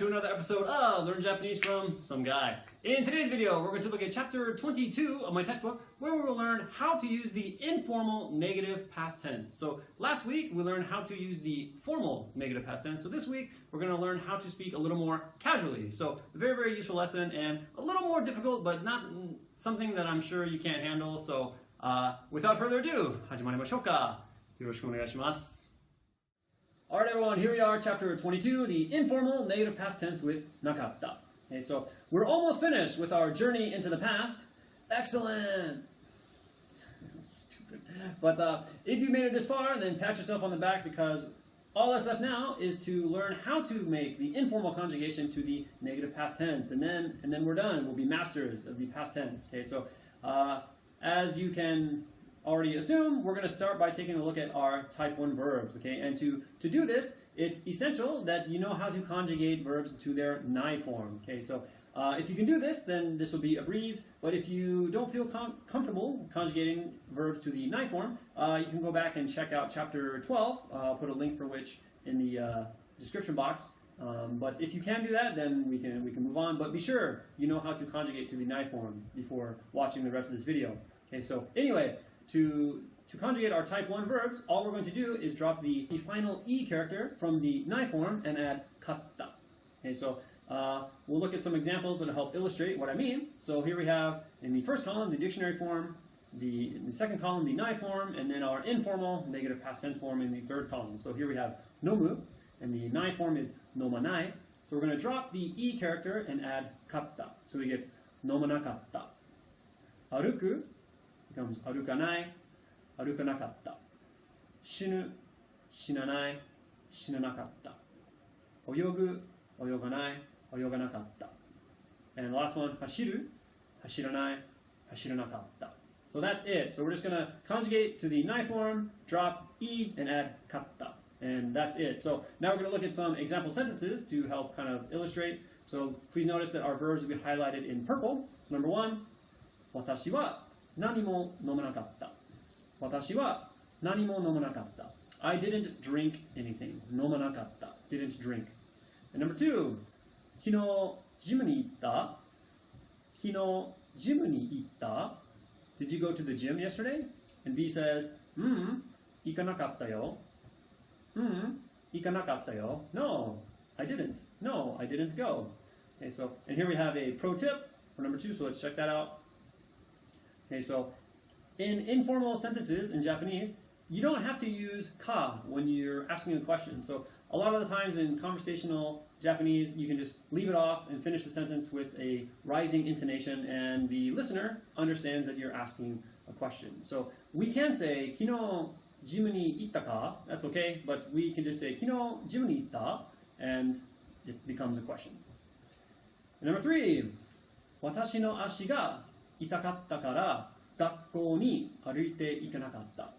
to another episode of Learn Japanese from Some Guy. In today's video, we're going to look at chapter 22 of my textbook, where we will learn how to use the informal negative past tense. So last week, we learned how to use the formal negative past tense. So this week, we're going to learn how to speak a little more casually. So a very, very useful lesson and a little more difficult, but not something that I'm sure you can't handle. So without further ado, 始まりましょうか。よろしくお願いします。Alright everyone, here we are, chapter 22, the informal negative past tense with nakatta. Okay, so we're almost finished with our journey into the past. Excellent! Stupid. But if you made it this far, then pat yourself on the back because all that's left now is to learn how to make the informal conjugation to the negative past tense. And then we're done. We'll be masters of the past tense. Okay, so as you can already assume, we're going to start by taking a look at our type 1 verbs, okay? And to do this, it's essential that you know how to conjugate verbs to their nai form, okay? So if you can do this, then this will be a breeze, but if you don't feel comfortable conjugating verbs to the nai form, you can go back and check out chapter 12. I'll put a link for which in the description box. But if you can do that, then we can move on, but be sure you know how to conjugate to the nai form before watching the rest of this video. Okay, so anyway, to conjugate our type 1 verbs, all we're going to do is drop the final E character from the nai form and add katta. Okay, so we'll look at some examples that will help illustrate what I mean. So here we have in the first column the dictionary form, in the second column the nai form, and then our informal negative past tense form in the third column. So here we have nomu, and the nai form is nomanai. So we're going to drop the E character and add katta. So we get nomanakatta. Aruku becomes arukanai, arukanakatta. Shinu, shinanai, shinanakatta. Oyogu, oyoganai, oyoganakatta. And the last one, hashiru, hashiranai, hashiranakatta. So that's it. So we're just going to conjugate to the nai form, drop E, and add katta. And that's it. So now we're going to look at some example sentences to help kind of illustrate. So please notice that our verbs will be highlighted in purple. So number one, watashi wa nani mo nomanakatta. Watashi wa nani mo nomanakatta. I didn't drink anything. Nomanakatta. Didn't drink. And number two, kino jimu ni itta. Kino jimu ni itta. Did you go to the gym yesterday? And B says, ikanakatta yo. Ikanakatta yo. No, I didn't. No, I didn't go. Okay, so, and here we have a pro tip for number two, so let's check that out. Okay, so in informal sentences in Japanese, you don't have to use ka when you're asking a question. So a lot of the times in conversational Japanese, you can just leave it off and finish the sentence with a rising intonation, and the listener understands that you're asking a question. So we can say, kino jimu ni itta ka? That's okay, but we can just say, kino jimu ni itta, and it becomes a question. And number three, watashi no ashi ga itakatta kara gakkou ni aruite ikanakatta.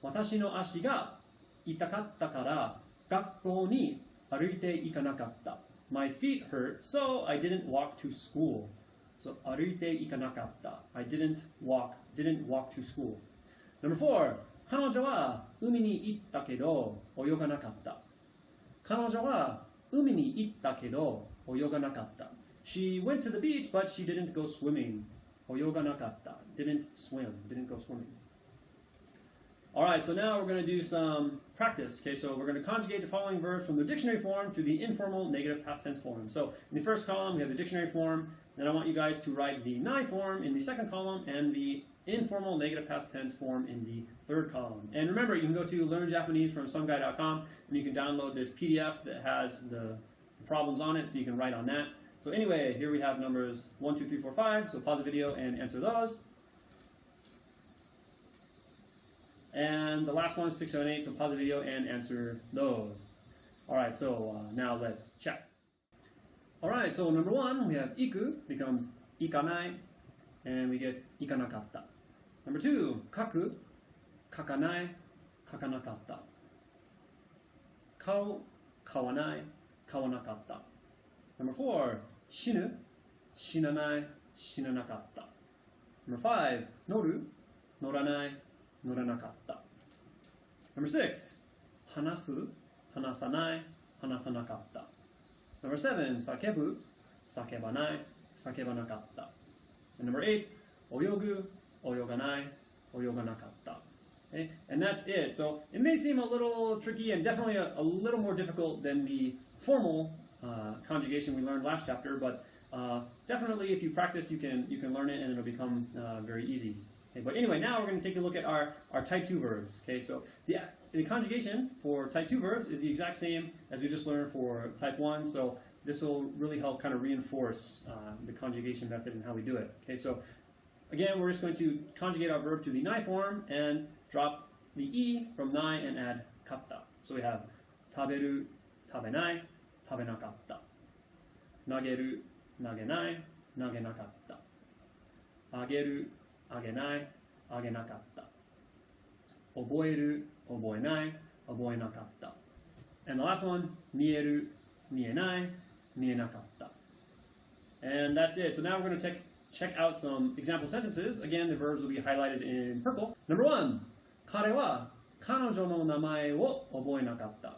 Watashi no ashi ga itakatta kara gakkou ni aruite ikanakatta. My feet hurt, so I didn't walk to school. So aruite ikanakatta. I didn't walk to school. Number four, 彼女は海に行ったけど泳がなかった。彼女は海に行ったけど泳がなかった。She went to the beach, but she didn't go swimming. 泳がなかった. Didn't swim. Didn't go swimming. Alright, so now we're going to do some practice. Okay, so we're going to conjugate the following verbs from the dictionary form to the informal negative past tense form. So in the first column, we have the dictionary form. Then I want you guys to write the nai form in the second column and the informal negative past tense form in the third column. And remember, you can go to learnjapanesefromsomeguy.com and you can download this PDF that has the problems on it, so you can write on that. So anyway, here we have numbers 1, 2, 3, 4, 5. So pause the video and answer those. And the last one is 6, 7, 8. So pause the video and answer those. All right, so now let's check. All right, so number one, we have iku becomes ikanai, and we get ikanakatta. Number two, kaku, kakanai, kakanakatta. Kau, kawanai, kawanakatta. Number four, shinu, shinanai, shinanakatta. Number five, noru, noranai, noranakatta. Number six, hanasu, hanasanai, hanasanakatta. Number 7, sakebu, sakebanai, sakebanakatta. And number 8, oyogu, oyoganai, oyoganakatta. Okay? And that's it. So it may seem a little tricky and definitely a little more difficult than the formal conjugation we learned last chapter, but definitely if you practice, you can learn it and it'll become very easy. Okay? But anyway, now we're going to take a look at our type 2 verbs. Okay, so the conjugation for type 2 verbs is the exact same as we just learned for type 1, so this will really help kind of reinforce the conjugation method and how we do it. Okay, so again, we're just going to conjugate our verb to the nai form and drop the e from nai and add katta. So we have taberu, tabenai, tabenakatta. Nageru, nagenai, nagenakatta. Ageru, agenai, agenakatta. Oboeru, oboenai, oboenakatta. And the last one, mieru, mienai, mienakatta. And that's it. So now we're going to check out some example sentences. Again, the verbs will be highlighted in purple. Number 1, 彼は彼女の名前を覚えなかった。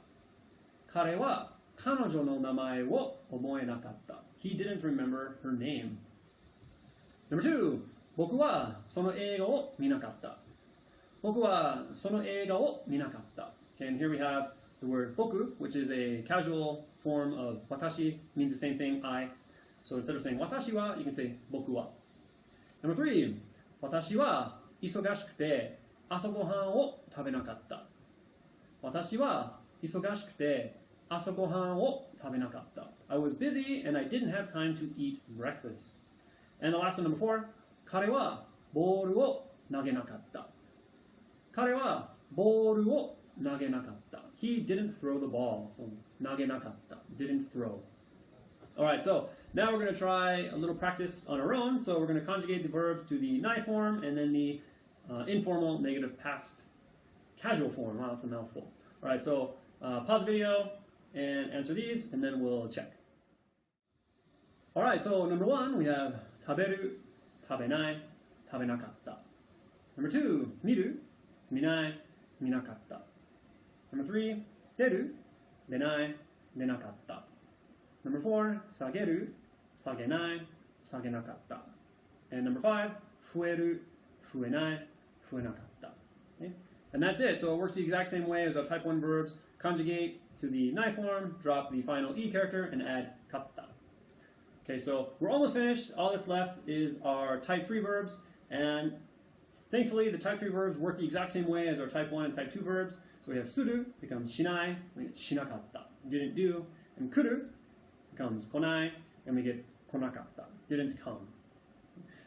彼は彼女の名前を覚えなかった。He didn't remember her name. Number 2, 僕はその映画を見なかった。僕はその映画を見なかった。Okay, and here we have the word boku, which is a casual form of watashi, means the same thing, I. So instead of saying watashi wa, you can say boku wa. Number 3, 私は忙しくて朝ごはんを食べなかった。私は忙しくて朝ごはんを食べなかった。I was busy and I didn't have time to eat breakfast. And the last one, number 4, 彼はボールを投げなかった。彼はボールを投げなかった。He didn't throw the ball. 投げなかった。didn't throw. Alright, so now we're going to try a little practice on our own. So we're going to conjugate the verb to the nai form and then the informal negative past casual form. Wow, that's a mouthful. Alright, so pause the video and answer these and then we'll check. Alright, so number 1, we have 食べる、食べない、食べなかった. Number 2, 見る、見ない、見なかった. Number 3, 出る、出ない、出なかった. Number 4, 下げる、下げない、下げなかった. And number 5, 増える、増えない、増えなかった. Okay? And that's it. So it works the exact same way as our type 1 verbs. Conjugate to the nai form, drop the final e character, and add katta. Okay, so we're almost finished. All that's left is our type 3 verbs. And thankfully, the type 3 verbs work the exact same way as our type 1 and type 2 verbs. So we have suru becomes shinai, we get shinakatta, didn't do. And kuru becomes konai, and we get konakatta, didn't come.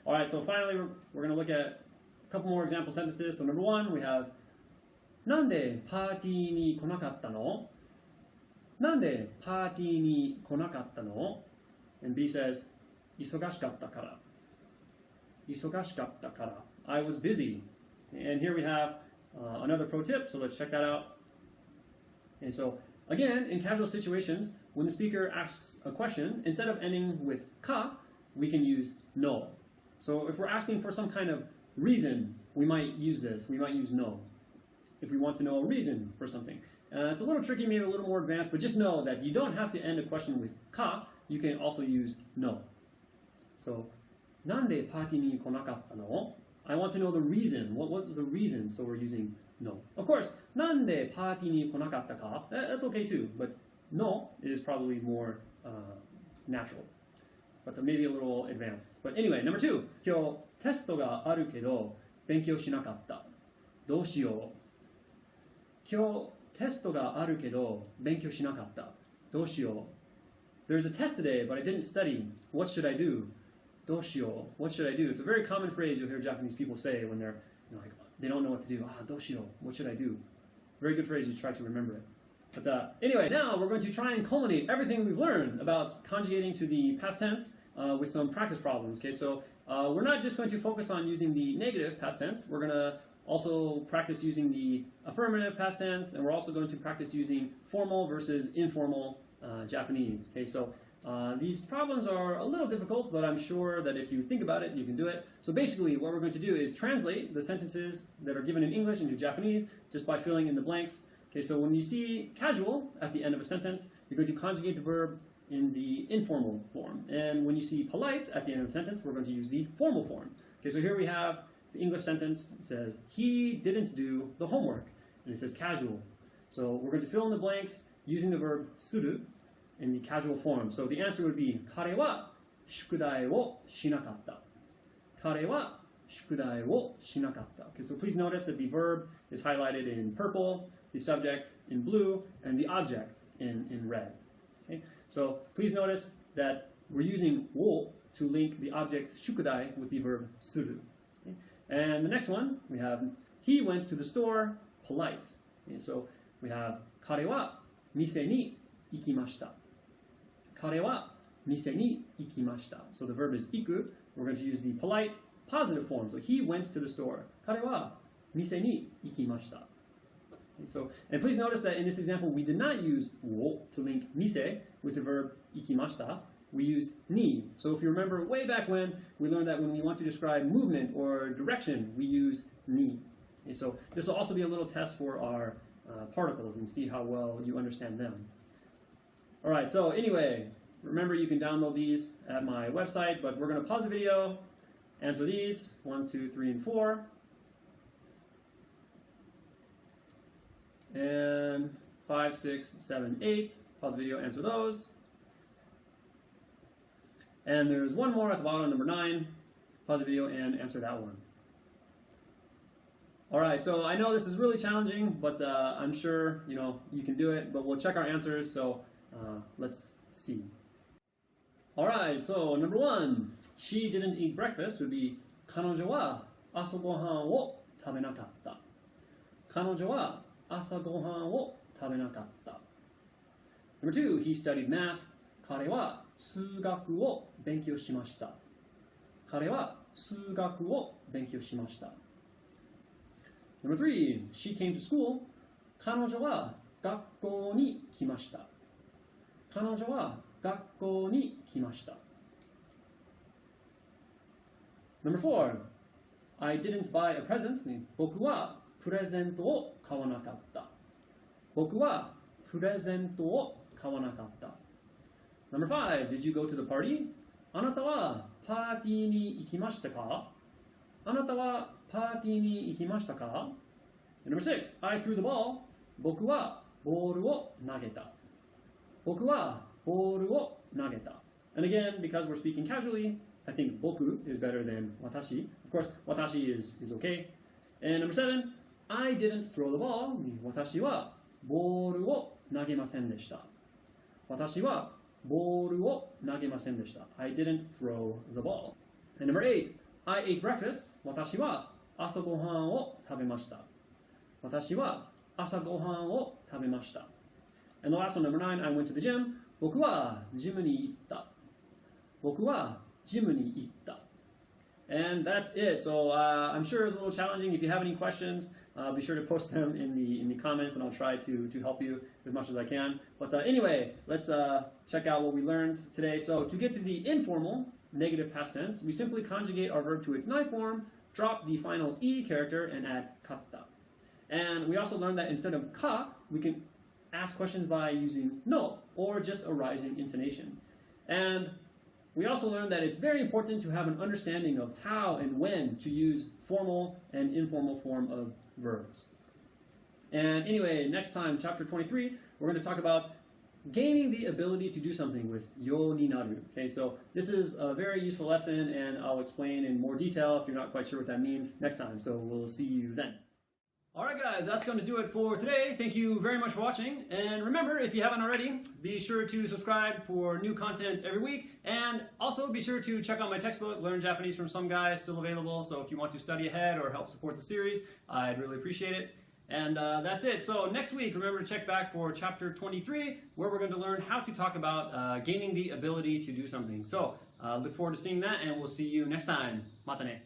All right, so finally, we're going to look at a couple more example sentences. So number 1, we have なんでパーティーに来なかったの? なんでパーティーに来なかったの? And B says 忙しかったから. 忙しかったから. I was busy. And here we have another pro tip, so let's check that out. And so, again, in casual situations, when the speaker asks a question, instead of ending with ka, we can use no. So if we're asking for some kind of reason, we might use this. We might use no if we want to know a reason for something. It's a little tricky, maybe a little more advanced, but just know that you don't have to end a question with ka. You can also use no. So, なんでパーティーに来なかったの? I want to know the reason. What was the reason? So we're using no. Of course, なんでパーティーに来なかったか? That's okay too, but no is probably more natural. But maybe a little advanced. But anyway, number 2. 今日テストがあるけど勉強しなかった。どうしよう? 今日テストがあるけど勉強しなかった。どうしよう? There's a test today, but I didn't study. What should I do? どうしよう? What should I do? It's a very common phrase you'll hear Japanese people say when they're like, they don't know what to do. どうしよう? What should I do? Very good phrase. You try to remember it. But anyway, now we're going to try and culminate everything we've learned about conjugating to the past tense with some practice problems. Okay, so we're not just going to focus on using the negative past tense. We're going to also practice using the affirmative past tense, and we're also going to practice using formal versus informal Japanese. Okay, so these problems are a little difficult, but I'm sure that if you think about it, you can do it. So basically, what we're going to do is translate the sentences that are given in English into Japanese just by filling in the blanks. Okay, so when you see casual at the end of a sentence, you're going to conjugate the verb in the informal form. And when you see polite at the end of the sentence, we're going to use the formal form. Okay, so here we have the English sentence. It says, he didn't do the homework. And it says casual. So we're going to fill in the blanks using the verb suru in the casual form. So the answer would be, 彼は宿題をしなかった。彼は宿題をしなかった。Okay, so please notice that the verb is highlighted in purple, the subject in blue, and the object in red. Okay? So please notice that we're using wo to link the object shukudai with the verb suru. Okay? And the next one, we have he went to the store, polite. Okay? So we have 彼は店に行きました。彼は店に行きました。So the verb is iku. We're going to use the polite positive form. So he went to the store. 彼は店に行きました。So, and please notice that in this example, we did not use wo to link mise with the verb ikimashita. We used ni. So if you remember way back when, we learned that when we want to describe movement or direction, we use ni. Okay, so this will also be a little test for our particles and see how well you understand them. All right, so anyway, remember you can download these at my website, but we're going to pause the video, answer these, 1, 2, 3, and 4. And 5, 6, 7, 8. Pause the video, answer those. And there's one more at the bottom, number 9. Pause the video and answer that one. All right, so I know this is really challenging, but I'm sure you can do it. But we'll check our answers. So let's see. All right, so number 1, she didn't eat breakfast would be 彼女は朝ごはんを食べなかった。彼女は朝ごはんを食べなかった。Number 2, he studied math. 彼は数学を勉強しました。彼は数学を勉強しました。Number 3, she came to school. 彼女は学校に来ました。彼女は学校に来ました。Number 4, I didn't buy a present. 僕はプレゼントを買わなかった。僕はプレゼントを買わなかった。Number 5, did you go to the party? あなたはパーティーに行きましたか？あなたはパーティーに行きましたか？ Number 6, I threw the ball. 僕はボールを投げた。僕はボールを投げた。And again, because we're speaking casually, I think 僕 is better than 私. Of course, 私 is okay. And number 7, I didn't throw the ball. 私はボールを投げませんでした。私はボールを投げませんでした。I didn't throw the ball. And number 8, I ate breakfast. 私は朝ごはんを食べました。私は朝ごはんを食べました。And the last one, number 9, I went to the gym. 僕はジムに行った。僕はジムに行った。And that's it. So I'm sure it's a little challenging. If you have any questions, be sure to post them in the comments, and I'll try to help you as much as I can. But anyway, let's check out what we learned today. So to get to the informal negative past tense, we simply conjugate our verb to its nai form, drop the final e character, and add katta. And we also learned that instead of ka, we can ask questions by using no or just a rising intonation. And we also learned that it's very important to have an understanding of how and when to use formal and informal form of verbs. And anyway, next time, chapter 23, we're going to talk about gaining the ability to do something with yo ni naru. Okay, so this is a very useful lesson, and I'll explain in more detail if you're not quite sure what that means next time. So we'll see you then. Alright guys, that's going to do it for today. Thank you very much for watching. And remember, if you haven't already, be sure to subscribe for new content every week. And also be sure to check out my textbook, Learn Japanese from Some Guy, still available. So if you want to study ahead or help support the series, I'd really appreciate it. And that's it. So next week, remember to check back for chapter 23, where we're going to learn how to talk about gaining the ability to do something. So look forward to seeing that, and we'll see you next time. Mata ne.